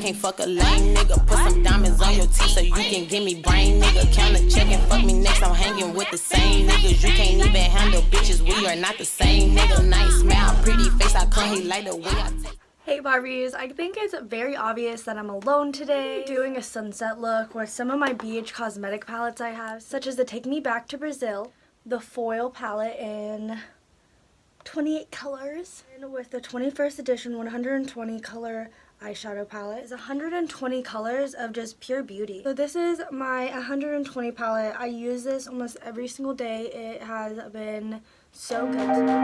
can't fuck a lame nigga. Put some diamonds on your teeth so you can give me brain, nigga. Count a check and fuck me next. I'm hanging with the same niggas. You can't even handle bitches. We are not the same, nigga. Nice smile, pretty face. I come here like the way I take. Hey Barbies, I think it's very obvious that I'm alone today, doing a sunset look with some of my BH cosmetic palettes I have, such as the Take Me Back to Brazil, the foil palette in 28 colors, and with the 21st edition 120 color eyeshadow palette. It's 120 colors of just pure beauty. So this is my 120 palette. I use this almost every single day. It has been so good to me.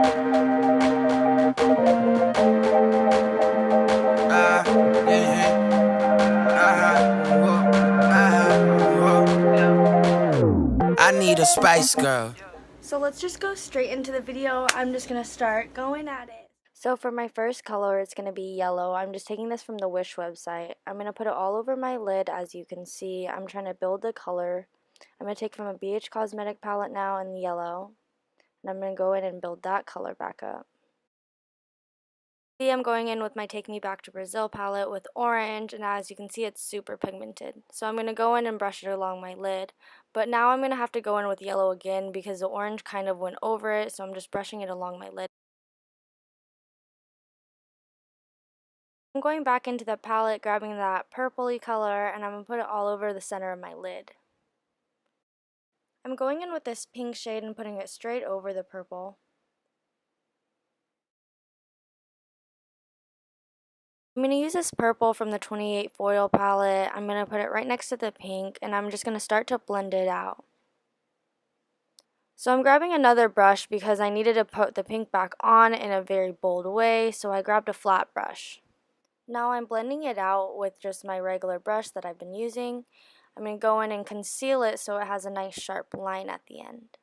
I need a Spice Girl. So let's just go straight into the video. I'm just gonna start going at it. So for my first color, it's gonna be yellow. I'm just taking this from the Wish website. I'm gonna put it all over my lid. As you can see, I'm trying to build the color. I'm gonna take from a BH cosmetic palette now in yellow, and I'm gonna go in and build that color back up. I'm going in with my Take Me Back to Brazil palette with orange, and as you can see, it's super pigmented. So I'm going to go in and brush it along my lid, but now I'm going to have to go in with yellow again because the orange kind of went over it, so I'm just brushing it along my lid. I'm going back into the palette, grabbing that purpley color, and I'm going to put it all over the center of my lid. I'm going in with this pink shade and putting it straight over the purple. I'm going to use this purple from the 28 foil palette. I'm going to put it right next to the pink, and I'm just going to start to blend it out. So I'm grabbing another brush because I needed to put the pink back on in a very bold way, so I grabbed a flat brush. Now I'm blending it out with just my regular brush that I've been using. I'm going to go in and conceal it so it has a nice sharp line at the end.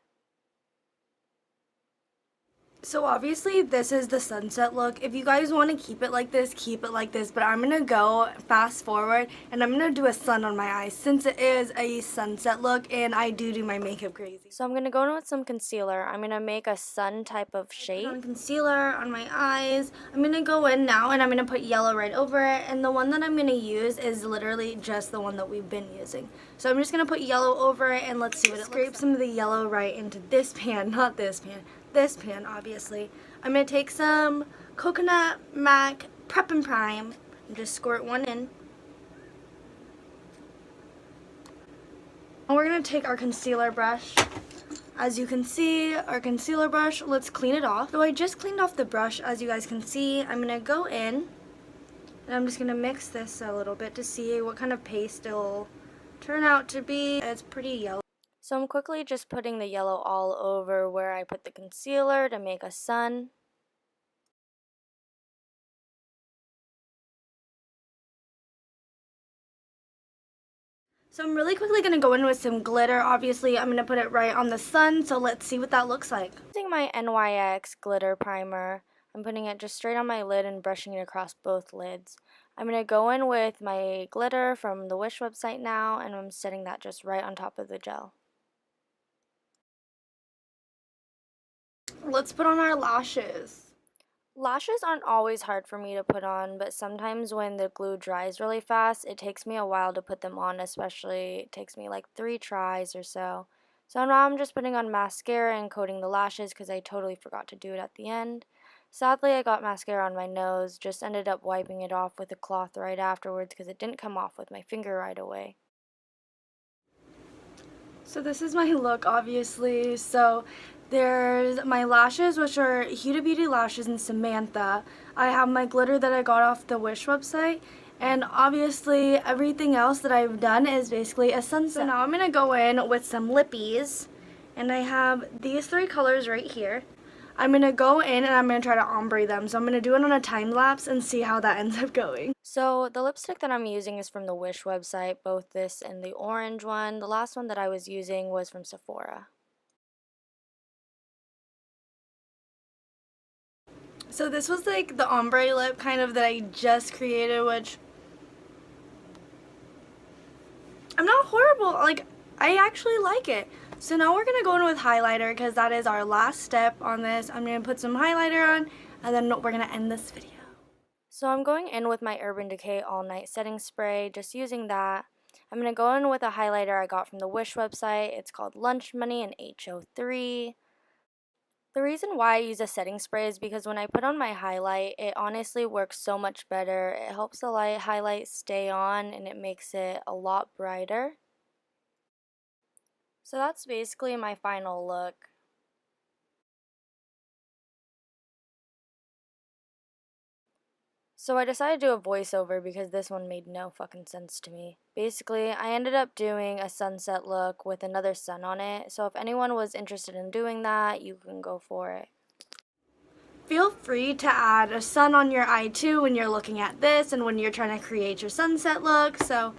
So obviously this is the sunset look. If you guys want to keep it like this, keep it like this, but I'm going to go fast forward and I'm going to do a sun on my eyes since it is a sunset look and I do my makeup crazy. So I'm going to go in with some concealer. I'm going to make a sun type of shape. Put on concealer on my eyes. I'm going to go in now and I'm going to put yellow right over it, and the one that I'm going to use is literally just the one that we've been using. So I'm just going to put yellow over it and let's see what it looks like. Scrape some of the yellow right into this pan, not this pan. This pan, obviously. I'm going to take some Coconut MAC Prep and Prime and just squirt one in. And we're going to take our concealer brush. As you can see, our concealer brush, let's clean it off. So I just cleaned off the brush, as you guys can see. I'm going to go in and I'm just going to mix this a little bit to see what kind of paste it'll turn out to be. It's pretty yellow. So I'm quickly just putting the yellow all over where I put the concealer to make a sun. So I'm really quickly going to go in with some glitter. Obviously, I'm going to put it right on the sun, so let's see what that looks like. Using my NYX glitter primer, I'm putting it just straight on my lid and brushing it across both lids. I'm going to go in with my glitter from the Wish website now, and I'm setting that just right on top of the gel. Let's put on our lashes. Lashes aren't always hard for me to put on, but sometimes when the glue dries really fast, it takes me a while to put them on, especially it takes me like 3 tries or so. So now I'm just putting on mascara and coating the lashes because I totally forgot to do it at the end. Sadly, I got mascara on my nose, just ended up wiping it off with a cloth right afterwards because it didn't come off with my finger right away. So this is my look, obviously. So there's my lashes, which are Huda Beauty lashes in Samantha. I have my glitter that I got off the Wish website. And obviously everything else that I've done is basically a sunset. So now I'm going to go in with some lippies. And I have these 3 colors right here. I'm going to go in and I'm going to try to ombre them. So I'm going to do it on a time lapse and see how that ends up going. So the lipstick that I'm using is from the Wish website, both this and the orange one. The last one that I was using was from Sephora. So this was like the ombre lip kind of that I just created, which I'm not horrible. Like, I actually like it. So now we're going to go in with highlighter because that is our last step on this. I'm going to put some highlighter on and then we're going to end this video. So I'm going in with my Urban Decay All Night Setting Spray, just using that. I'm going to go in with a highlighter I got from the Wish website. It's called Lunch Money in HO3. The reason why I use a setting spray is because when I put on my highlight, it honestly works so much better. It helps the light highlight stay on and it makes it a lot brighter. So that's basically my final look. So I decided to do a voiceover because this one made no fucking sense to me. Basically, I ended up doing a sunset look with another sun on it. So if anyone was interested in doing that, you can go for it. Feel free to add a sun on your eye too when you're looking at this and when you're trying to create your sunset look. So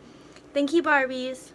thank you, Barbies.